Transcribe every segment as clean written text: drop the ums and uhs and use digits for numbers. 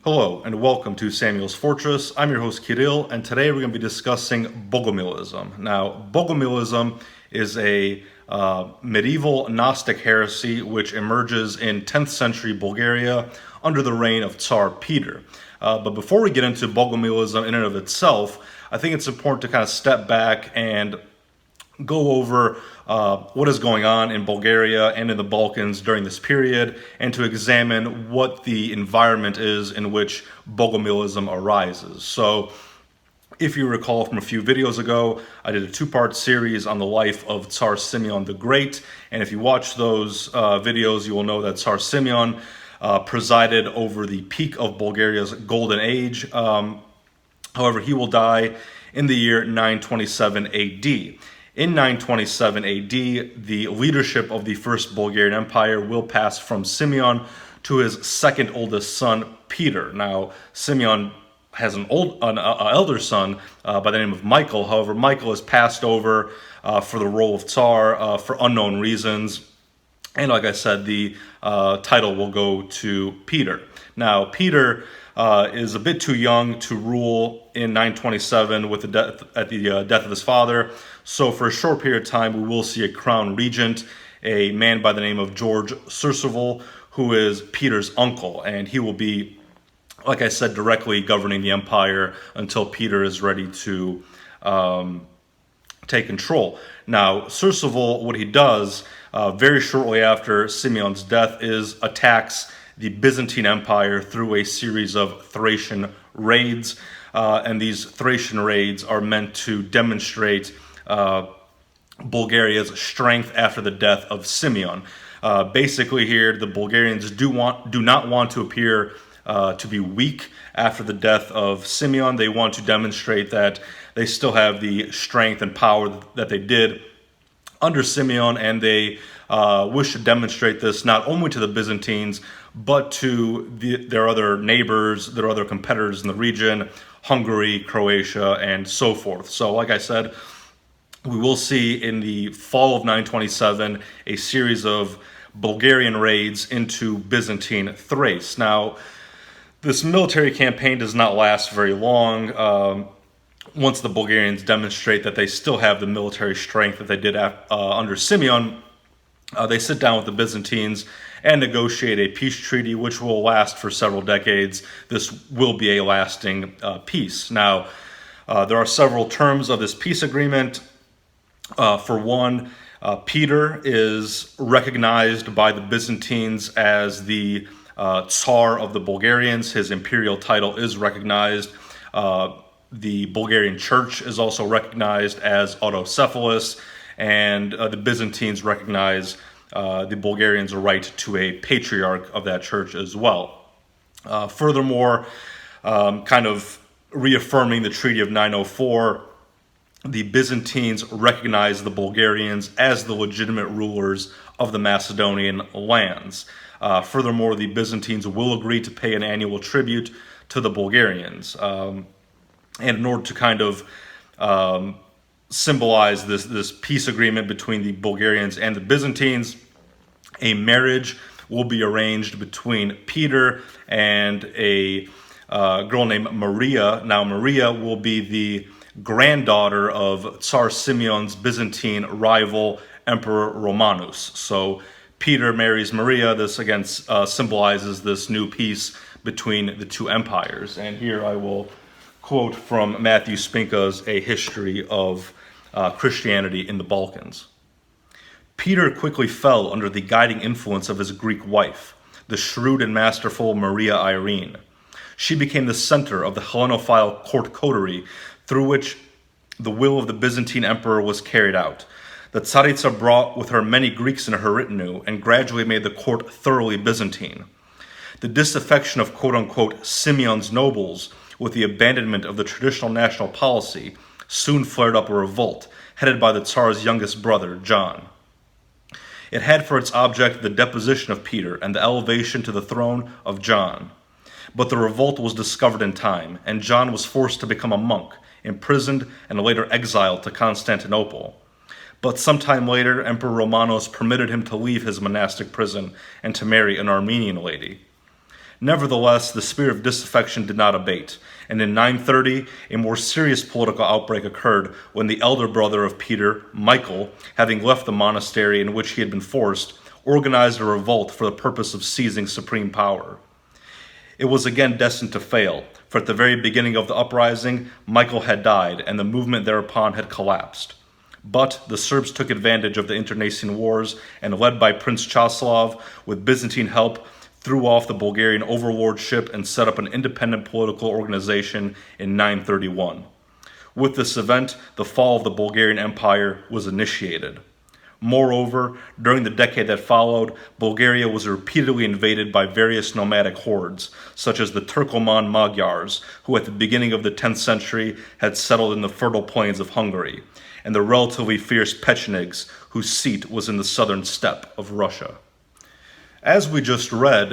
Hello and welcome to Samuel's Fortress. I'm your host Kirill, and today we're going to be discussing Bogomilism. Now, Bogomilism is a medieval Gnostic heresy which emerges in 10th century Bulgaria under the reign of Tsar Peter. But before we get into Bogomilism in and of itself, I think it's important to kind of step back and go over what is going on in Bulgaria and in the Balkans during this period, and to examine what the environment is in which Bogomilism arises. So, if you recall from a few videos ago, I did a two-part series on the life of Tsar Simeon the Great, and if you watch those videos, you will know that Tsar Simeon presided over the peak of Bulgaria's golden age. However, he will die in the year 927 AD. In 927 AD, the leadership of the First Bulgarian Empire will pass from Simeon to his second oldest son, Peter. Now, Simeon has an elder son by the name of Michael. However, Michael is passed over for the role of Tsar for unknown reasons. And like I said, the title will go to Peter. Now, Peter is a bit too young to rule in 927 with the death of his father. So for a short period of time, we will see a crown regent, a man by the name of George Surseval, who is Peter's uncle. And he will be, like I said, directly governing the empire until Peter is ready to take control. Now, Surseval, what he does very shortly after Simeon's death is attacks the Byzantine Empire through a series of Thracian raids. And these Thracian raids are meant to demonstrate Bulgaria's strength after the death of Simeon. Basically here, the Bulgarians do not want to appear to be weak after the death of Simeon. They want to demonstrate that they still have the strength and power that they did under Simeon, and they wish to demonstrate this not only to the Byzantines, but to their other neighbors, their other competitors in the region, Hungary, Croatia, and so forth. So like I said, we will see in the fall of 927 a series of Bulgarian raids into Byzantine Thrace. Now, this military campaign does not last very long. Once the Bulgarians demonstrate that they still have the military strength that they did under Simeon, they sit down with the Byzantines and negotiate a peace treaty which will last for several decades. This will be a lasting peace. Now, there are several terms of this peace agreement. For one, Peter is recognized by the Byzantines as the Tsar of the Bulgarians. His imperial title is recognized. The Bulgarian Church is also recognized as autocephalous, and the Byzantines recognize the Bulgarians' right to a patriarch of that church as well. Furthermore, kind of reaffirming the Treaty of 904, the Byzantines recognize the Bulgarians as the legitimate rulers of the Macedonian lands. Furthermore, the Byzantines will agree to pay an annual tribute to the Bulgarians. And in order to kind of symbolize this peace agreement between the Bulgarians and the Byzantines, a marriage will be arranged between Peter and a girl named Maria. Now, Maria will be the granddaughter of Tsar Simeon's Byzantine rival, Emperor Romanus. So Peter marries Maria. This again symbolizes this new peace between the two empires. And here I will quote from Matthew Spinka's A History of Christianity in the Balkans. Peter quickly fell under the guiding influence of his Greek wife, the shrewd and masterful Maria Irene. She became the center of the Hellenophile court coterie through which the will of the Byzantine emperor was carried out. The Tsaritsa brought with her many Greeks in her retinue and gradually made the court thoroughly Byzantine. The disaffection of quote-unquote Simeon's nobles with the abandonment of the traditional national policy soon flared up a revolt headed by the Tsar's youngest brother, John. It had for its object the deposition of Peter and the elevation to the throne of John. But the revolt was discovered in time, and John was forced to become a monk, imprisoned and later exiled to Constantinople. But sometime later, Emperor Romanos permitted him to leave his monastic prison and to marry an Armenian lady. Nevertheless, the spirit of disaffection did not abate, and in 930, a more serious political outbreak occurred when the elder brother of Peter, Michael, having left the monastery in which he had been forced, organized a revolt for the purpose of seizing supreme power. It was again destined to fail, for at the very beginning of the uprising, Michael had died, and the movement thereupon had collapsed. But the Serbs took advantage of the internecine wars, and led by Prince Chaslav, with Byzantine help, threw off the Bulgarian overlordship and set up an independent political organization in 931. With this event, the fall of the Bulgarian Empire was initiated. Moreover, during the decade that followed, Bulgaria was repeatedly invaded by various nomadic hordes, such as the Turkoman Magyars, who at the beginning of the 10th century had settled in the fertile plains of Hungary, and the relatively fierce Pechenegs, whose seat was in the southern steppe of Russia. As we just read,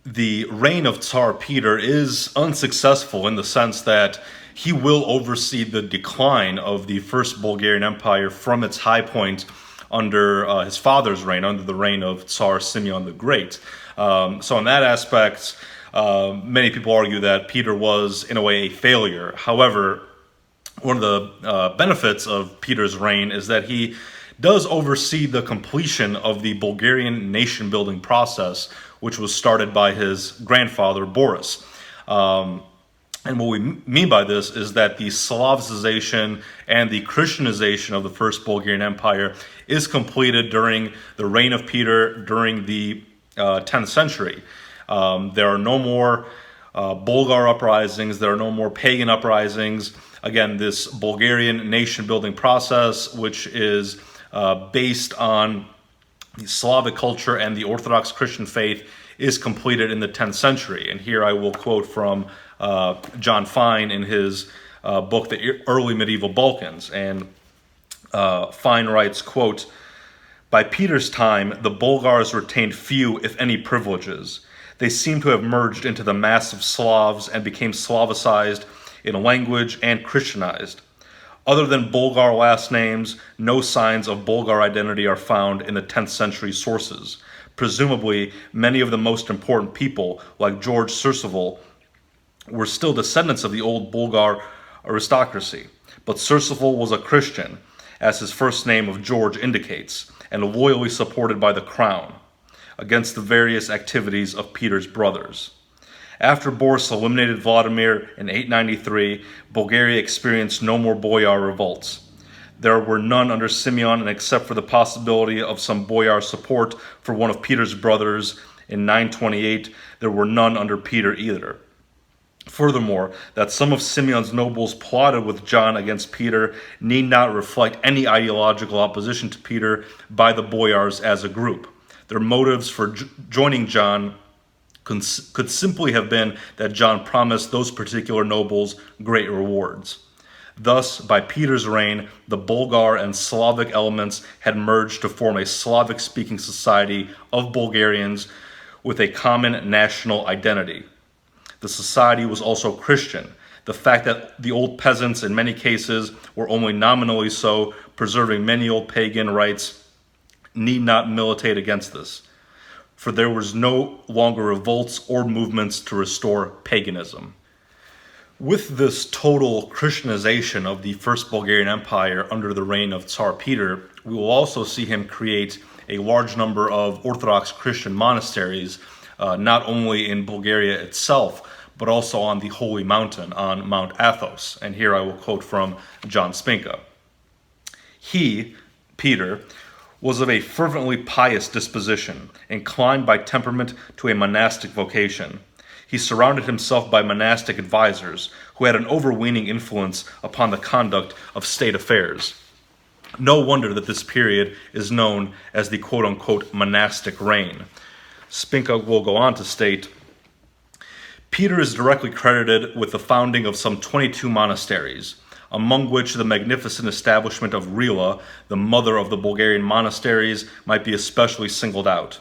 the reign of Tsar Peter is unsuccessful in the sense that he will oversee the decline of the First Bulgarian Empire from its high point under his father's reign, under the reign of Tsar Simeon the Great. So in that aspect, many people argue that Peter was, in a way, a failure. However, one of the benefits of Peter's reign is that he does oversee the completion of the Bulgarian nation-building process, which was started by his grandfather, Boris. And what we mean by this is that the Slavicization and the Christianization of the First Bulgarian Empire is completed during the reign of Peter during the 10th century. There are no more Bulgar uprisings, there are no more pagan uprisings. Again, this Bulgarian nation-building process, which is based on the Slavic culture and the Orthodox Christian faith, is completed in the 10th century. And here I will quote from John Fine in his book, The Early Medieval Balkans. And Fine writes, quote, "By Peter's time, the Bulgars retained few, if any, privileges. They seem to have merged into the mass of Slavs and became Slavicized in language and Christianized. Other than Bulgar last names, no signs of Bulgar identity are found in the 10th century sources. Presumably, many of the most important people, like George Surseval, were still descendants of the old Bulgar aristocracy. But Surseval was a Christian, as his first name of George indicates, and loyally supported by the crown, against the various activities of Peter's brothers. After Boris eliminated Vladimir in 893, Bulgaria experienced no more boyar revolts. There were none under Simeon, and except for the possibility of some boyar support for one of Peter's brothers in 928, there were none under Peter either. Furthermore, that some of Simeon's nobles plotted with John against Peter need not reflect any ideological opposition to Peter by the boyars as a group. Their motives for joining John could simply have been that John promised those particular nobles great rewards. Thus, by Peter's reign, the Bulgar and Slavic elements had merged to form a Slavic-speaking society of Bulgarians with a common national identity. The society was also Christian. The fact that the old peasants, in many cases, were only nominally so, preserving many old pagan rites, need not militate against this, for there was no longer revolts or movements to restore paganism. With this total Christianization of the First Bulgarian Empire under the reign of Tsar Peter, we will also see him create a large number of Orthodox Christian monasteries, not only in Bulgaria itself, but also on the Holy Mountain, on Mount Athos. And here I will quote from John Spinka. He, Peter, was of a fervently pious disposition, inclined by temperament to a monastic vocation. He surrounded himself by monastic advisors who had an overweening influence upon the conduct of state affairs. No wonder that this period is known as the quote-unquote monastic reign. Spinka will go on to state, Peter is directly credited with the founding of some 22 monasteries, among which the magnificent establishment of Rila, the mother of the Bulgarian monasteries, might be especially singled out.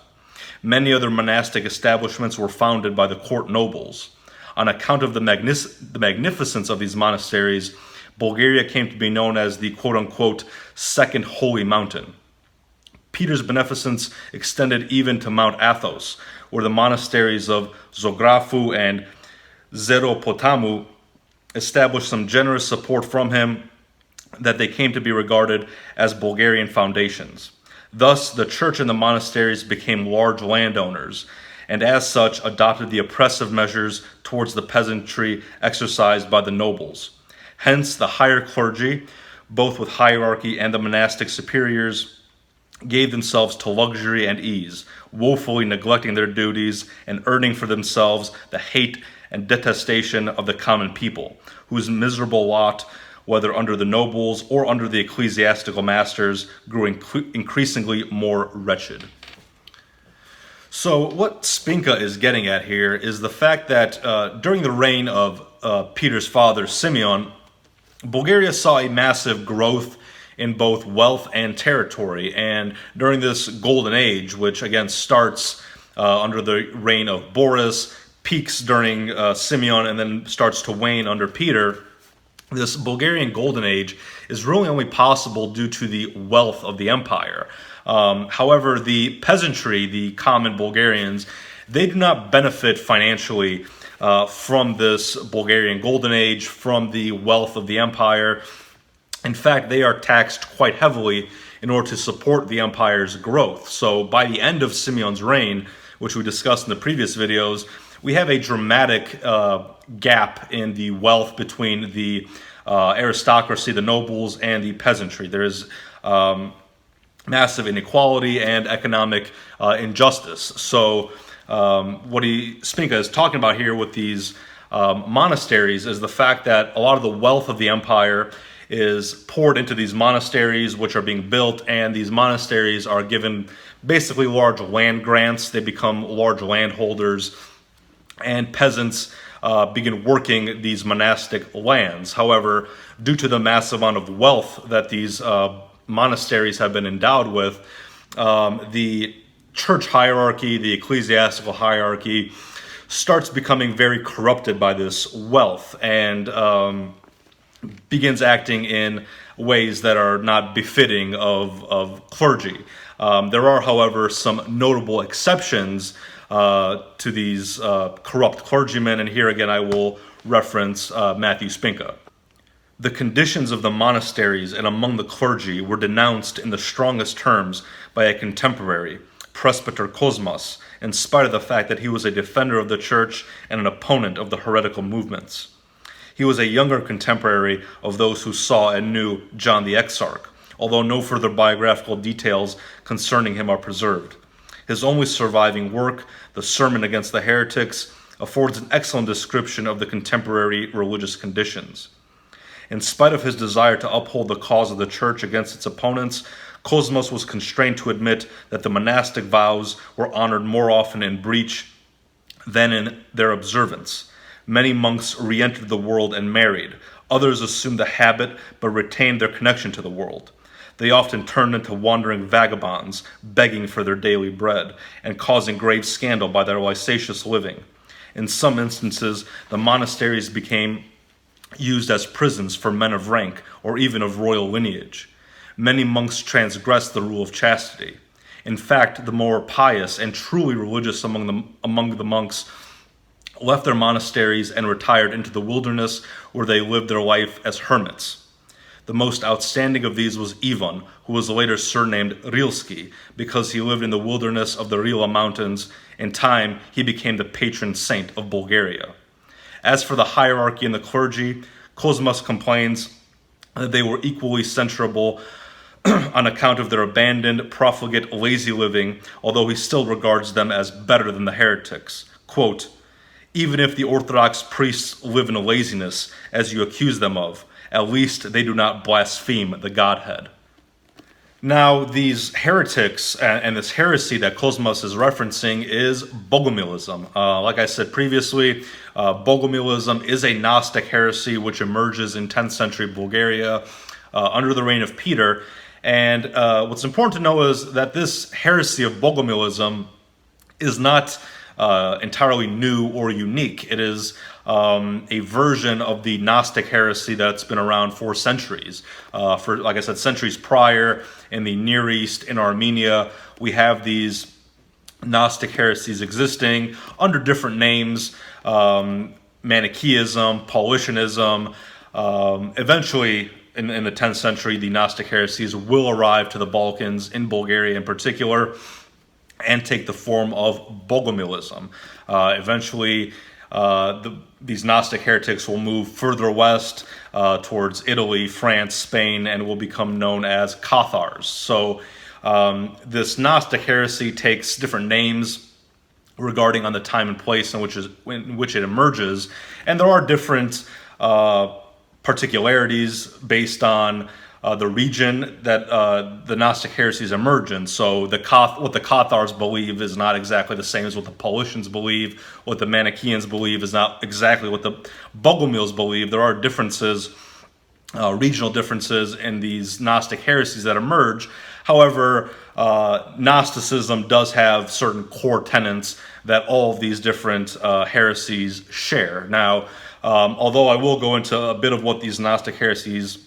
Many other monastic establishments were founded by the court nobles. On account of the magnificence of these monasteries, Bulgaria came to be known as the quote-unquote Second Holy Mountain. Peter's beneficence extended even to Mount Athos, where the monasteries of Zographou and Zeropotamu established some generous support from him that they came to be regarded as Bulgarian foundations. Thus, the church and the monasteries became large landowners, and as such adopted the oppressive measures towards the peasantry exercised by the nobles. Hence, the higher clergy, both with hierarchy and the monastic superiors, gave themselves to luxury and ease, woefully neglecting their duties and earning for themselves the hate and detestation of the common people, whose miserable lot, whether under the nobles or under the ecclesiastical masters, grew increasingly more wretched. So what Spinka is getting at here is the fact that during the reign of Peter's father, Simeon, Bulgaria saw a massive growth in both wealth and territory. And during this golden age, which again starts under the reign of Boris, peaks during Simeon, and then starts to wane under Peter, this Bulgarian golden age is really only possible due to the wealth of the empire. However, the peasantry, the common Bulgarians, they do not benefit financially from this Bulgarian golden age, from the wealth of the empire. In fact, they are taxed quite heavily in order to support the empire's growth. So by the end of Simeon's reign, which we discussed in the previous videos, we have a dramatic gap in the wealth between the aristocracy, the nobles, and the peasantry. There is massive inequality and economic injustice. So what Spinka is talking about here with these monasteries is the fact that a lot of the wealth of the empire is poured into these monasteries, which are being built, and these monasteries are given basically large land grants. They become large landholders, and peasants begin working these monastic lands. However, due to the massive amount of wealth that these monasteries have been endowed with, the church hierarchy, the ecclesiastical hierarchy, starts becoming very corrupted by this wealth, and begins acting in ways that are not befitting of clergy. There are, however, some notable exceptions to these corrupt clergymen, and here again I will reference Matthew Spinka. The conditions of the monasteries and among the clergy were denounced in the strongest terms by a contemporary, Presbyter Cosmas, in spite of the fact that he was a defender of the church and an opponent of the heretical movements. He was a younger contemporary of those who saw and knew John the Exarch, although no further biographical details concerning him are preserved. His only surviving work, The Sermon Against the Heretics, affords an excellent description of the contemporary religious conditions. In spite of his desire to uphold the cause of the church against its opponents, Cosmas was constrained to admit that the monastic vows were honored more often in breach than in their observance. Many monks re-entered the world and married. Others assumed the habit but retained their connection to the world. They often turned into wandering vagabonds, begging for their daily bread, and causing grave scandal by their licentious living. In some instances, the monasteries became used as prisons for men of rank or even of royal lineage. Many monks transgressed the rule of chastity. In fact, the more pious and truly religious among the monks left their monasteries and retired into the wilderness, where they lived their life as hermits. The most outstanding of these was Ivan, who was later surnamed Rilski, because he lived in the wilderness of the Rila Mountains. In time, he became the patron saint of Bulgaria. As for the hierarchy and the clergy, Cosmas complains that they were equally censurable on account of their abandoned, profligate, lazy living, although he still regards them as better than the heretics. Quote, "Even if the Orthodox priests live in laziness, as you accuse them of, at least they do not blaspheme the Godhead." Now, these heretics and this heresy that Cosmas is referencing is Bogomilism. Like I said previously, Bogomilism is a Gnostic heresy which emerges in 10th century Bulgaria under the reign of Peter. And what's important to know is that this heresy of Bogomilism is not entirely new or unique. It is a version of the Gnostic heresy that's been around for centuries. For, like I said, centuries prior in the Near East, in Armenia, we have these Gnostic heresies existing under different names: Manichaeism, Paulicianism. Eventually, in the 10th century, the Gnostic heresies will arrive to the Balkans, in Bulgaria in particular, and take the form of Bogomilism. Eventually, these Gnostic heretics will move further west towards Italy, France, Spain, and will become known as Cathars. So this Gnostic heresy takes different names regarding on the time and place in which it emerges, and there are different particularities based on the region that the Gnostic heresies emerge in. So what the Cathars believe is not exactly the same as what the Paulicians believe. What the Manichaeans believe is not exactly what the Bogomils believe. There are differences, regional differences in these Gnostic heresies that emerge. However, Gnosticism does have certain core tenets that all of these different heresies share. Now, although I will go into a bit of what these Gnostic heresies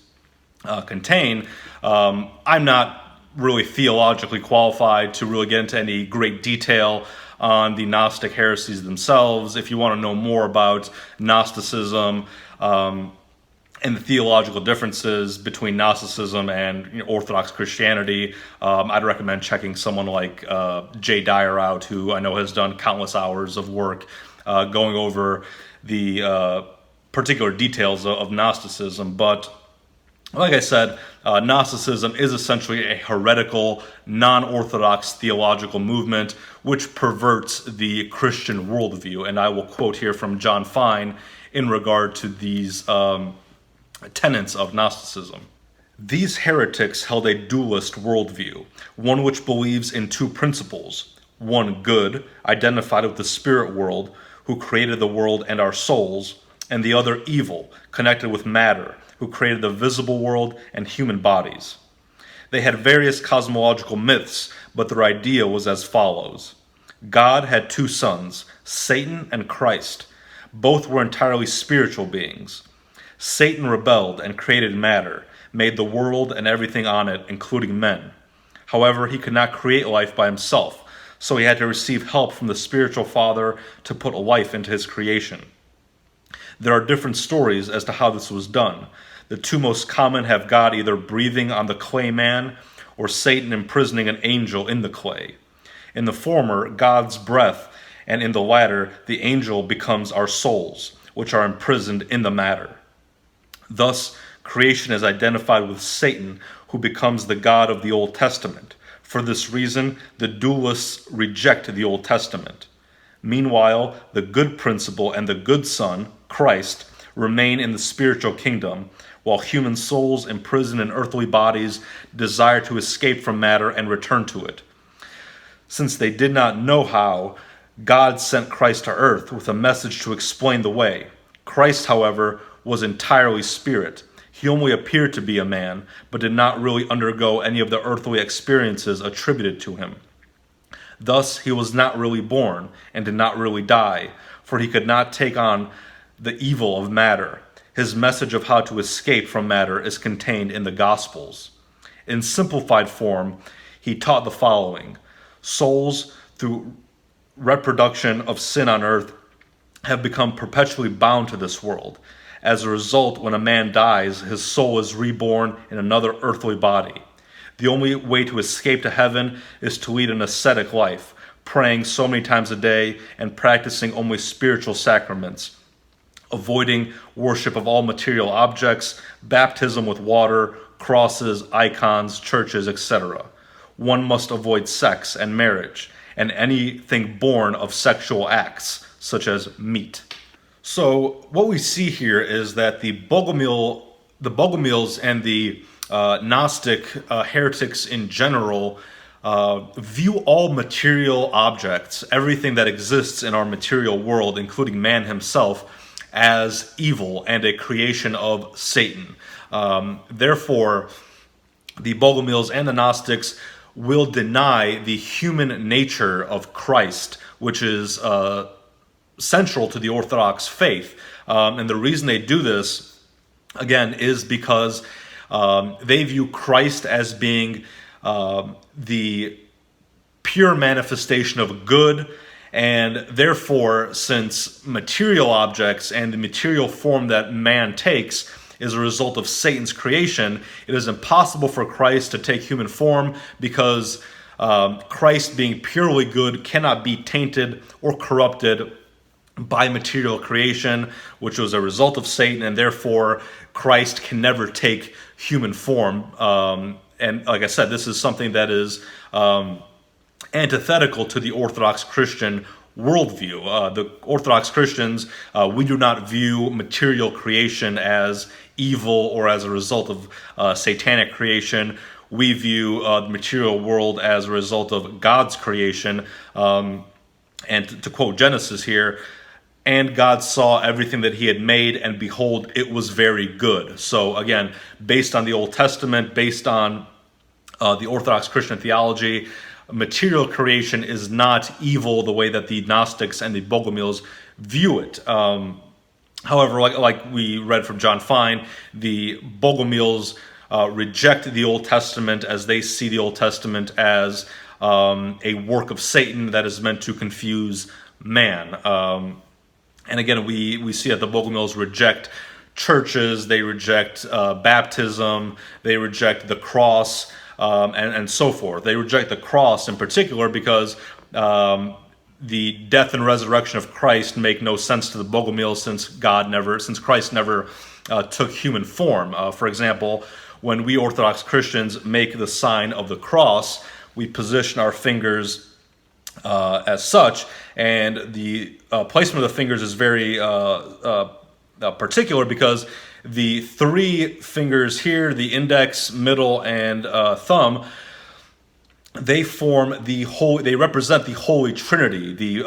contain, I'm not really theologically qualified to really get into any great detail on the Gnostic heresies themselves. If you want to know more about Gnosticism and the theological differences between Gnosticism and Orthodox Christianity, I'd recommend checking someone like Jay Dyer out, who I know has done countless hours of work going over the particular details of Gnosticism. But like I said, Gnosticism is essentially a heretical, non-orthodox theological movement which perverts the Christian worldview. And I will quote here from John Fine in regard to these tenets of Gnosticism. These heretics held a dualist worldview, one which believes in two principles: one good, identified with the spirit world, who created the world and our souls, and the other evil, connected with matter, who created the visible world and human bodies. They had various cosmological myths, but their idea was as follows. God had two sons, Satan and Christ. Both were entirely spiritual beings. Satan rebelled and created matter, made the world and everything on it, including men. However, he could not create life by himself, so he had to receive help from the spiritual father to put life into his creation. There are different stories as to how this was done. The two most common have God either breathing on the clay man or Satan imprisoning an angel in the clay. In the former, God's breath, and in the latter, the angel becomes our souls, which are imprisoned in the matter. Thus, creation is identified with Satan, who becomes the God of the Old Testament. For this reason, the dualists reject the Old Testament. Meanwhile, the good principle and the good Son, Christ, remain in the spiritual kingdom, while human souls imprisoned in earthly bodies desire to escape from matter and return to it. Since they did not know how, God sent Christ to earth with a message to explain the way. Christ, however, was entirely spirit. He only appeared to be a man, but did not really undergo any of the earthly experiences attributed to him. Thus, he was not really born and did not really die, for he could not take on the evil of matter. His message of how to escape from matter is contained in the Gospels. In simplified form, he taught the following. Souls, through reproduction of sin on earth, have become perpetually bound to this world. As a result, when a man dies, his soul is reborn in another earthly body. The only way to escape to heaven is to lead an ascetic life, praying so many times a day and practicing only spiritual sacraments, avoiding worship of all material objects, baptism with water, crosses, icons, churches, etc. One must avoid sex and marriage, and anything born of sexual acts, such as meat. So what we see here is that the Bogomils and the Gnostic heretics in general view all material objects, everything that exists in our material world, including man himself, as evil and a creation of Satan. Therefore, the Bogomils and the Gnostics will deny the human nature of Christ, which is central to the Orthodox faith. And the reason they do this, again, is because they view Christ as being the pure manifestation of good, and therefore, since material objects and the material form that man takes is a result of Satan's creation, it is impossible for Christ to take human form, because Christ, being purely good, cannot be tainted or corrupted by material creation, which was a result of Satan, and therefore Christ can never take human form. And like I said, this is something that is antithetical to the Orthodox Christian worldview. The Orthodox Christians, we do not view material creation as evil or as a result of satanic creation. We view the material world as a result of God's creation. And to quote Genesis here, "And God saw everything that he had made, and behold, it was very good." So again, based on the Old Testament, based on the Orthodox Christian theology, material creation is not evil the way that the Gnostics and the Bogomils view it. However, like we read from John Fine, the Bogomils reject the Old Testament, as they see the Old Testament as a work of Satan that is meant to confuse man. And again, we see that the Bogomils reject churches, they reject baptism, they reject the cross, and so forth. They reject the cross in particular because the death and resurrection of Christ make no sense to the Bogomils, since Christ never took human form. For example, when we Orthodox Christians make the sign of the cross, we position our fingers as such, and the placement of the fingers is very particular, because the three fingers here, the index, middle, and thumb, they represent the Holy Trinity, the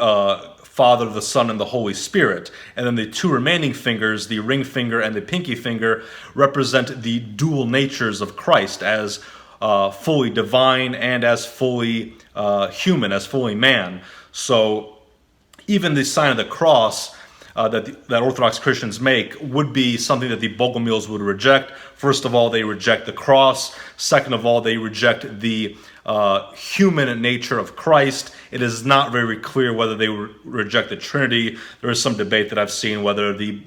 Father, the Son, and the Holy Spirit. And then the two remaining fingers, the ring finger and the pinky finger, represent the dual natures of Christ, as fully divine and as fully human, as fully man. So even the sign of the cross that Orthodox Christians make would be something that the Bogomils would reject. First of all, they reject the cross. Second of all, they reject the human nature of Christ. It is not very clear whether they reject the Trinity. There is some debate that I've seen whether the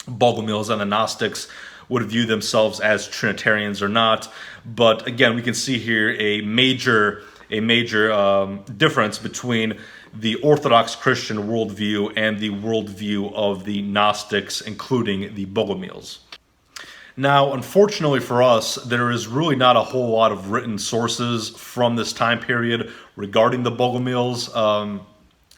Bogomils and the Gnostics would view themselves as Trinitarians or not. But again, we can see here a major difference between the Orthodox Christian worldview and the worldview of the Gnostics, including the Bogomils. Now, unfortunately for us, there is really not a whole lot of written sources from this time period regarding the Bogomils.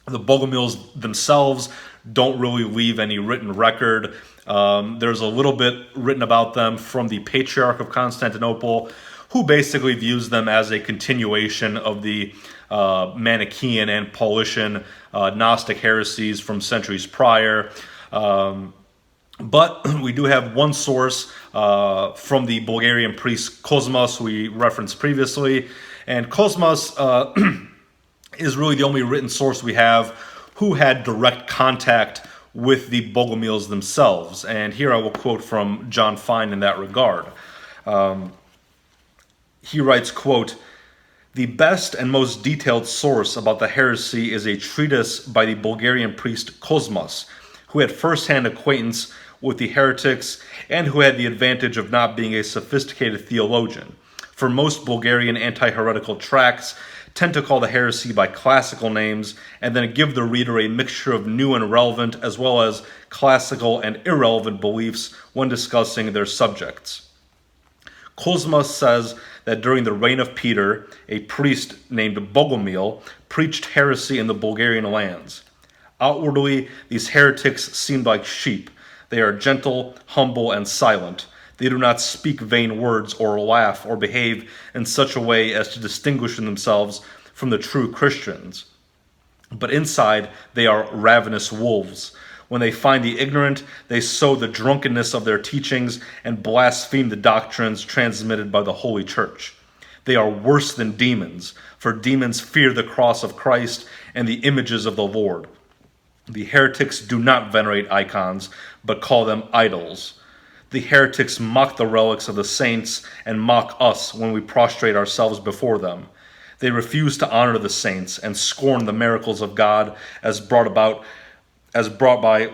The Bogomils themselves don't really leave any written record. There's a little bit written about them from the Patriarch of Constantinople, who basically views them as a continuation of the Manichaean and Paulician Gnostic heresies from centuries prior. But we do have one source from the Bulgarian priest Cosmas, we referenced previously. And Cosmas is really the only written source we have who had direct contact with the Bogomils themselves. And here I will quote from John Fine in that regard. He writes, quote, "The best and most detailed source about the heresy is a treatise by the Bulgarian priest Cosmas, who had first-hand acquaintance with the heretics and who had the advantage of not being a sophisticated theologian. For most Bulgarian anti-heretical tracts tend to call the heresy by classical names and then give the reader a mixture of new and relevant as well as classical and irrelevant beliefs when discussing their subjects. Cosmas says that during the reign of Peter, a priest named Bogomil preached heresy in the Bulgarian lands. Outwardly, these heretics seemed like sheep. They are gentle, humble, and silent. They do not speak vain words or laugh or behave in such a way as to distinguish themselves from the true Christians. But inside, they are ravenous wolves. When they find the ignorant, they sow the drunkenness of their teachings and blaspheme the doctrines transmitted by the Holy Church. They are worse than demons, for demons fear the cross of Christ and the images of the Lord. The heretics do not venerate icons, but call them idols. The heretics mock the relics of the saints and mock us when we prostrate ourselves before them. They refuse to honor the saints and scorn the miracles of God as brought by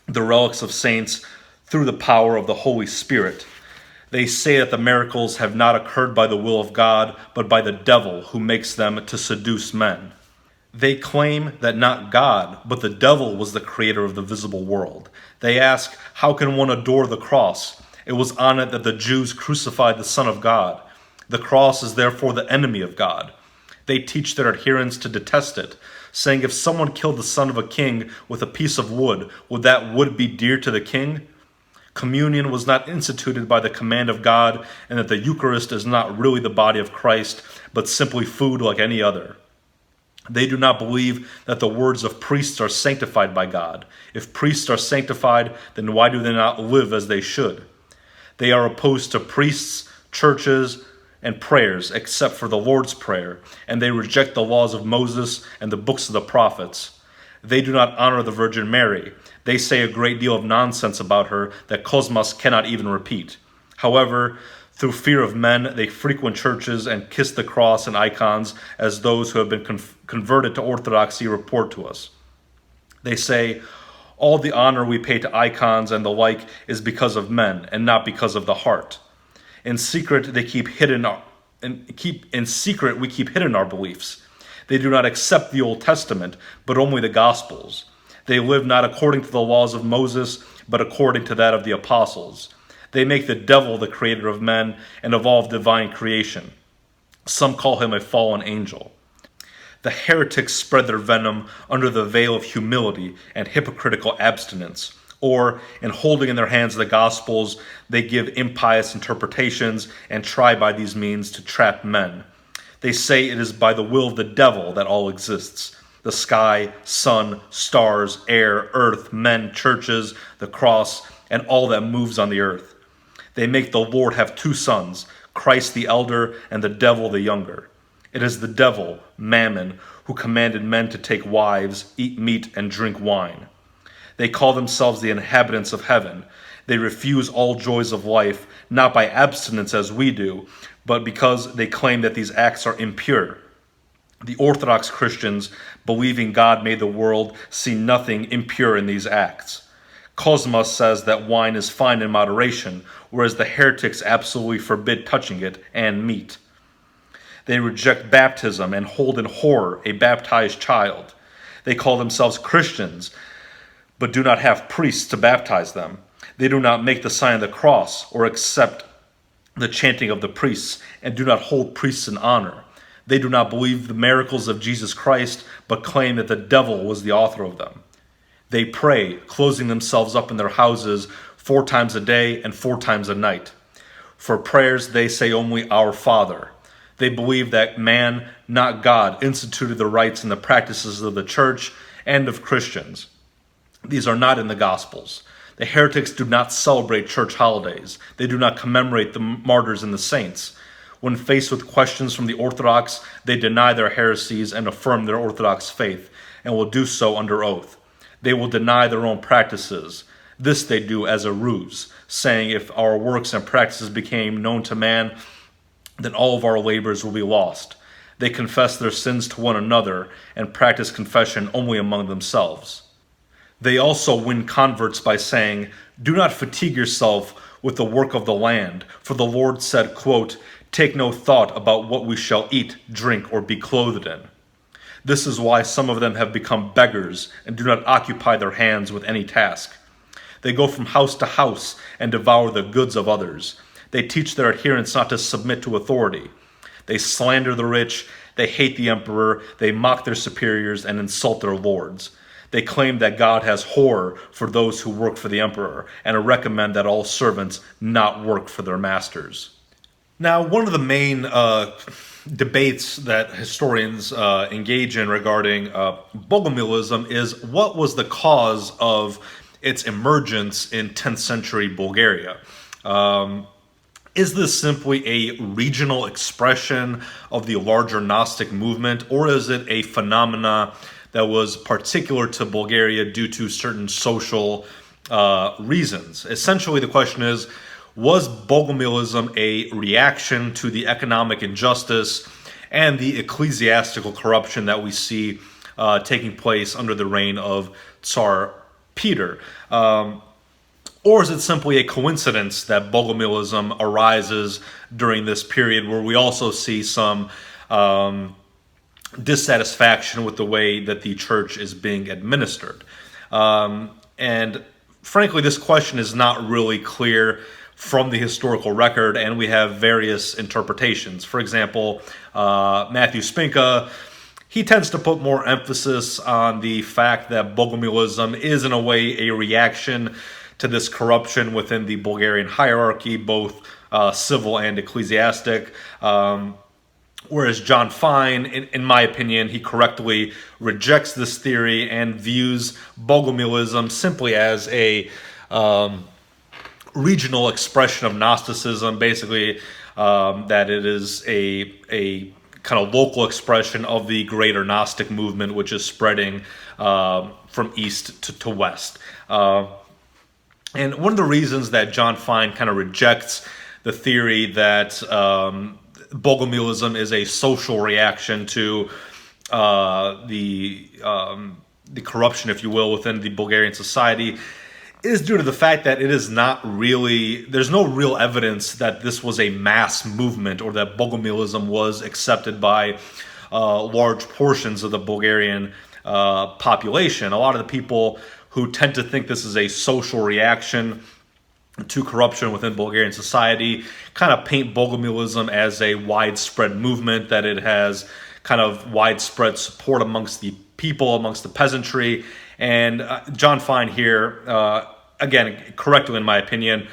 the relics of saints through the power of the Holy Spirit. They say that the miracles have not occurred by the will of God, but by the devil who makes them to seduce men. They claim that not God, but the devil was the creator of the visible world. They ask, how can one adore the cross? It was on it that the Jews crucified the Son of God. The cross is therefore the enemy of God. They teach their adherents to detest it, saying if someone killed the son of a king with a piece of wood, would that wood be dear to the king? Communion was not instituted by the command of God, and that the Eucharist is not really the body of Christ, but simply food like any other. They do not believe that the words of priests are sanctified by God. If priests are sanctified, then why do they not live as they should? They are opposed to priests, churches, and prayers, except for the Lord's Prayer, and they reject the laws of Moses and the books of the prophets. They do not honor the Virgin Mary. They say a great deal of nonsense about her that Cosmas cannot even repeat. However, through fear of men, they frequent churches and kiss the cross and icons as those who have been converted to Orthodoxy report to us. They say, all the honor we pay to icons and the like is because of men and not because of the heart. In secret, we keep hidden our beliefs. They do not accept the Old Testament, but only the Gospels. They live not according to the laws of Moses, but according to that of the apostles. They make the devil the creator of men and of all divine creation. Some call him a fallen angel. The heretics spread their venom under the veil of humility and hypocritical abstinence. Or, in holding in their hands the Gospels, they give impious interpretations and try by these means to trap men. They say it is by the will of the devil that all exists. The sky, sun, stars, air, earth, men, churches, the cross, and all that moves on the earth. They make the Lord have two sons, Christ the elder and the devil the younger. It is the devil, Mammon, who commanded men to take wives, eat meat, and drink wine. They call themselves the inhabitants of heaven. They refuse all joys of life, not by abstinence as we do, but because they claim that these acts are impure. The Orthodox Christians, believing God made the world, see nothing impure in these acts. Cosmas says that wine is fine in moderation, whereas the heretics absolutely forbid touching it and meat. They reject baptism and hold in horror a baptized child. They call themselves Christians, but do not have priests to baptize them. They do not make the sign of the cross or accept the chanting of the priests and do not hold priests in honor. They do not believe the miracles of Jesus Christ, but claim that the devil was the author of them. They pray, closing themselves up in their houses 4 times a day and 4 times a night. For prayers, they say only Our Father. They believe that man, not God, instituted the rites and the practices of the church and of Christians. These are not in the Gospels. The heretics do not celebrate church holidays. They do not commemorate the martyrs and the saints. When faced with questions from the Orthodox, they deny their heresies and affirm their Orthodox faith, and will do so under oath. They will deny their own practices. This they do as a ruse, saying if our works and practices became known to man, then all of our labors will be lost. They confess their sins to one another and practice confession only among themselves. They also win converts by saying, do not fatigue yourself with the work of the land, for the Lord said, quote, take no thought about what we shall eat, drink, or be clothed in. This is why some of them have become beggars and do not occupy their hands with any task. They go from house to house and devour the goods of others. They teach their adherents not to submit to authority. They slander the rich, they hate the emperor, they mock their superiors and insult their lords. They claim that God has horror for those who work for the emperor and recommend that all servants not work for their masters. Now, one of the main debates that historians engage in regarding Bogomilism is what was the cause of its emergence in 10th century Bulgaria. Is this simply a regional expression of the larger Gnostic movement, or is it a phenomena that was particular to Bulgaria due to certain social reasons? Essentially, the question is, was Bogomilism a reaction to the economic injustice and the ecclesiastical corruption that we see taking place under the reign of Tsar Peter? Or is it simply a coincidence that Bogomilism arises during this period where we also see some dissatisfaction with the way that the church is being administered? And frankly, this question is not really clear from the historical record, and we have various interpretations. For example, Matthew Spinka, he tends to put more emphasis on the fact that Bogomilism is in a way a reaction to this corruption within the Bulgarian hierarchy, both civil and ecclesiastic. Whereas John Fine, in my opinion, he correctly rejects this theory and views Bogomilism simply as a regional expression of Gnosticism, basically that it is a kind of local expression of the greater Gnostic movement, which is spreading from east to west. And one of the reasons that John Fine kind of rejects the theory that Bogomilism is a social reaction to the corruption, if you will, within the Bulgarian society is due to the fact that it is not really, there's no real evidence that this was a mass movement or that Bogomilism was accepted by large portions of the Bulgarian population. A lot of the people who tend to think this is a social reaction to corruption within Bulgarian society kind of paint Bogomilism as a widespread movement, that it has kind of widespread support amongst the people, amongst the peasantry. And John Fine here, again, correctly in my opinion,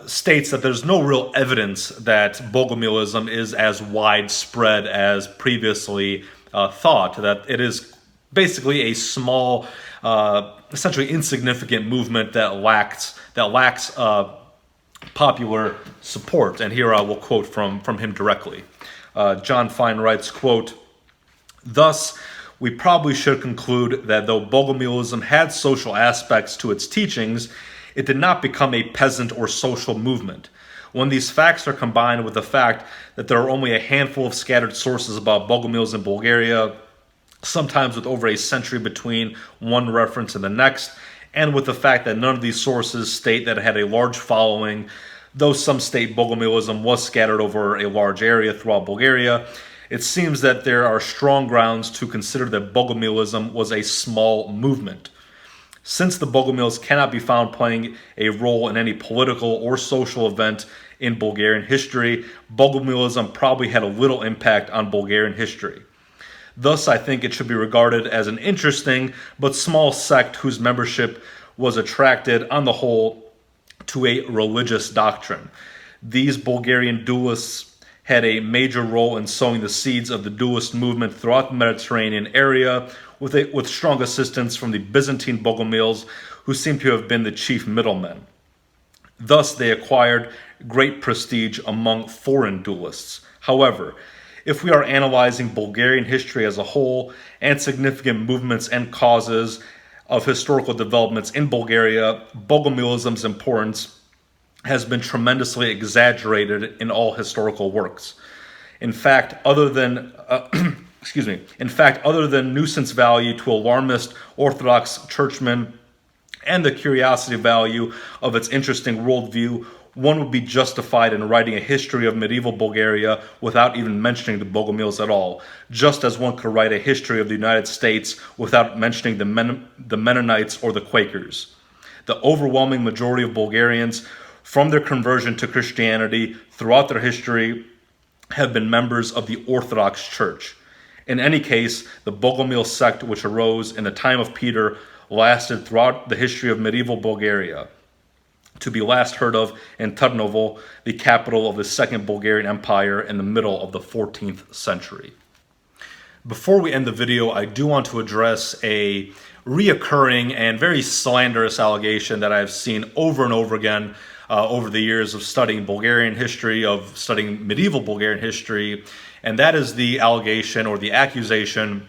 states that there's no real evidence that Bogomilism is as widespread as previously thought, that it is basically a small, essentially insignificant movement that lacks popular support. And here I will quote from him directly. John Fine writes, quote, "Thus, we probably should conclude that though Bogomilism had social aspects to its teachings, it did not become a peasant or social movement. When these facts are combined with the fact that there are only a handful of scattered sources about Bogomilism in Bulgaria, sometimes with over a century between one reference and the next, and with the fact that none of these sources state that it had a large following, though some state Bogomilism was scattered over a large area throughout Bulgaria, it seems that there are strong grounds to consider that Bogomilism was a small movement. Since the Bogomils cannot be found playing a role in any political or social event in Bulgarian history, Bogomilism probably had a little impact on Bulgarian history. Thus, I think it should be regarded as an interesting but small sect whose membership was attracted, on the whole, to a religious doctrine. These Bulgarian dualists had a major role in sowing the seeds of the dualist movement throughout the Mediterranean area, with strong assistance from the Byzantine Bogomils, who seem to have been the chief middlemen. Thus, they acquired great prestige among foreign dualists. However, if we are analyzing Bulgarian history as a whole and significant movements and causes of historical developments in Bulgaria, Bogomilism's importance has been tremendously exaggerated in all historical works. In fact, other than nuisance value to alarmist Orthodox churchmen and the curiosity value of its interesting worldview, one would be justified in writing a history of medieval Bulgaria without even mentioning the Bogomils at all, just as one could write a history of the United States without mentioning the Mennonites or the Quakers. The overwhelming majority of Bulgarians, from their conversion to Christianity throughout their history, have been members of the Orthodox Church. In any case, the Bogomil sect, which arose in the time of Peter, lasted throughout the history of medieval Bulgaria, to be last heard of in Tarnovo, the capital of the Second Bulgarian Empire, in the middle of the 14th century. Before we end the video, I do want to address a reoccurring and very slanderous allegation that I've seen over and over again over the years of studying Bulgarian history, of studying medieval Bulgarian history, and that is the allegation or the accusation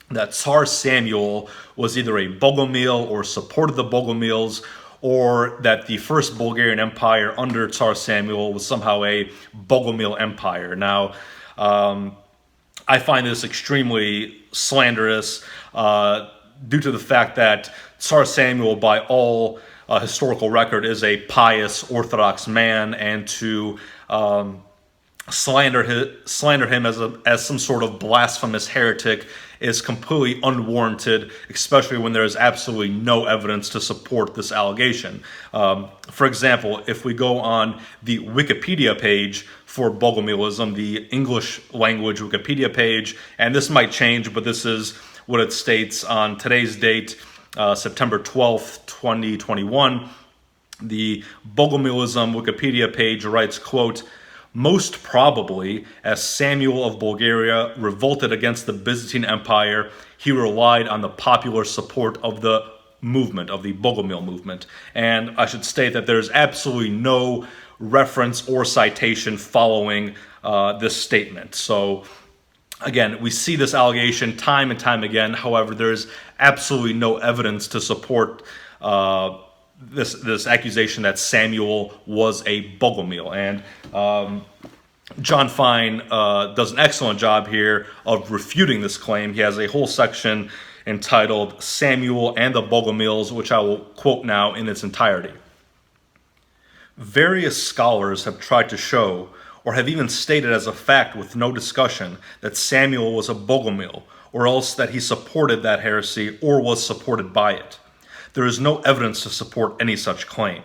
that Tsar Samuel was either a Bogomil or supported the Bogomils, or that the first Bulgarian Empire under Tsar Samuel was somehow a Bogomil Empire. Now, I find this extremely slanderous due to the fact that Tsar Samuel, by all historical record, is a pious Orthodox man, and to slander him as some sort of blasphemous heretic is completely unwarranted, especially when there is absolutely no evidence to support this allegation. For example, if we go on the Wikipedia page for Bogomilism, the English language Wikipedia page, and this might change, but this is what it states on today's date, September 12th, 2021. The Bogomilism Wikipedia page writes, quote, "Most probably, as Samuel of Bulgaria revolted against the Byzantine Empire, he relied on the popular support of the movement, of the Bogomil movement." And I should state that there's absolutely no reference or citation following this statement. So, again, we see this allegation time and time again. However, there's absolutely no evidence to support this accusation that Samuel was a Bogomil. And John Fine does an excellent job here of refuting this claim. He has a whole section entitled "Samuel and the Bogomils," which I will quote now in its entirety. "Various scholars have tried to show, or have even stated as a fact with no discussion, that Samuel was a Bogomil, or else that he supported that heresy or was supported by it. There is no evidence to support any such claim.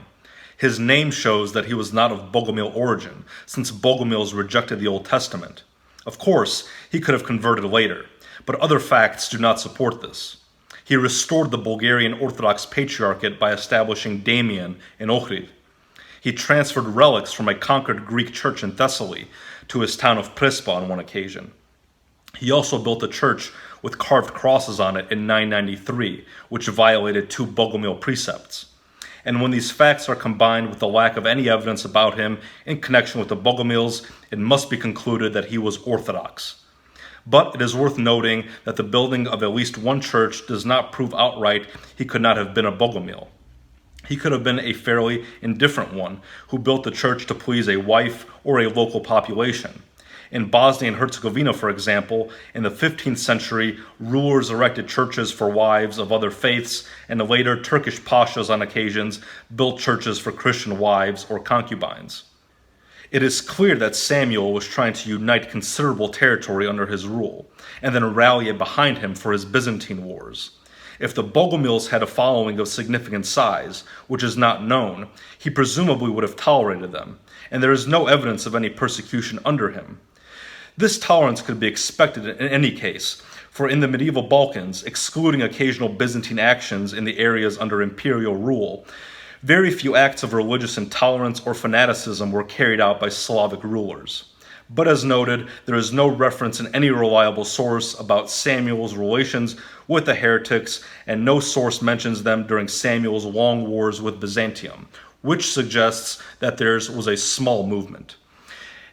His name shows that he was not of Bogomil origin, since Bogomils rejected the Old Testament. Of course, he could have converted later, but other facts do not support this. He restored the Bulgarian Orthodox Patriarchate by establishing Damian in Ohrid. He transferred relics from a conquered Greek church in Thessaly to his town of Prespa on one occasion. He also built a church with carved crosses on it in 993, which violated two Bogomil precepts. And when these facts are combined with the lack of any evidence about him in connection with the Bogomils, it must be concluded that he was Orthodox. But it is worth noting that the building of at least one church does not prove outright he could not have been a Bogomil. He could have been a fairly indifferent one who built the church to please a wife or a local population. In Bosnia and Herzegovina, for example, in the 15th century, rulers erected churches for wives of other faiths, and later Turkish pashas on occasions built churches for Christian wives or concubines. It is clear that Samuel was trying to unite considerable territory under his rule, and then rally it behind him for his Byzantine wars. If the Bogomils had a following of significant size, which is not known, he presumably would have tolerated them, and there is no evidence of any persecution under him. This tolerance could be expected in any case, for in the medieval Balkans, excluding occasional Byzantine actions in the areas under imperial rule, very few acts of religious intolerance or fanaticism were carried out by Slavic rulers. But as noted, there is no reference in any reliable source about Samuel's relations with the heretics, and no source mentions them during Samuel's long wars with Byzantium, which suggests that theirs was a small movement.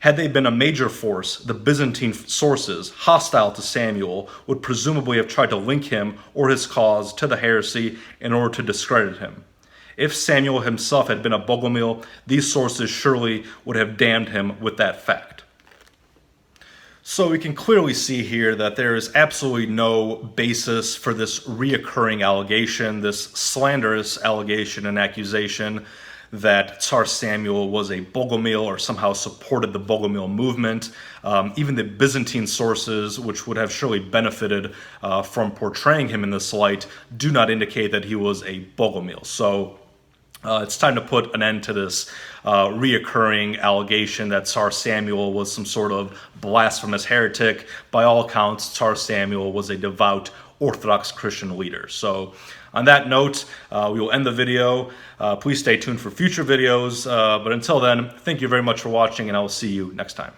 Had they been a major force, the Byzantine sources hostile to Samuel would presumably have tried to link him or his cause to the heresy in order to discredit him. If Samuel himself had been a Bogomil, these sources surely would have damned him with that fact. So we can clearly see here that there is absolutely no basis for this reoccurring allegation, this slanderous allegation and accusation that Tsar Samuel was a Bogomil or somehow supported the Bogomil movement. Even the Byzantine sources, which would have surely benefited from portraying him in this light, do not indicate that he was a Bogomil. So it's time to put an end to this reoccurring allegation that Tsar Samuel was some sort of blasphemous heretic. By all accounts, Tsar Samuel was a devout Orthodox Christian leader. So on that note, we will end the video. Please stay tuned for future videos. But until then, thank you very much for watching, and I will see you next time.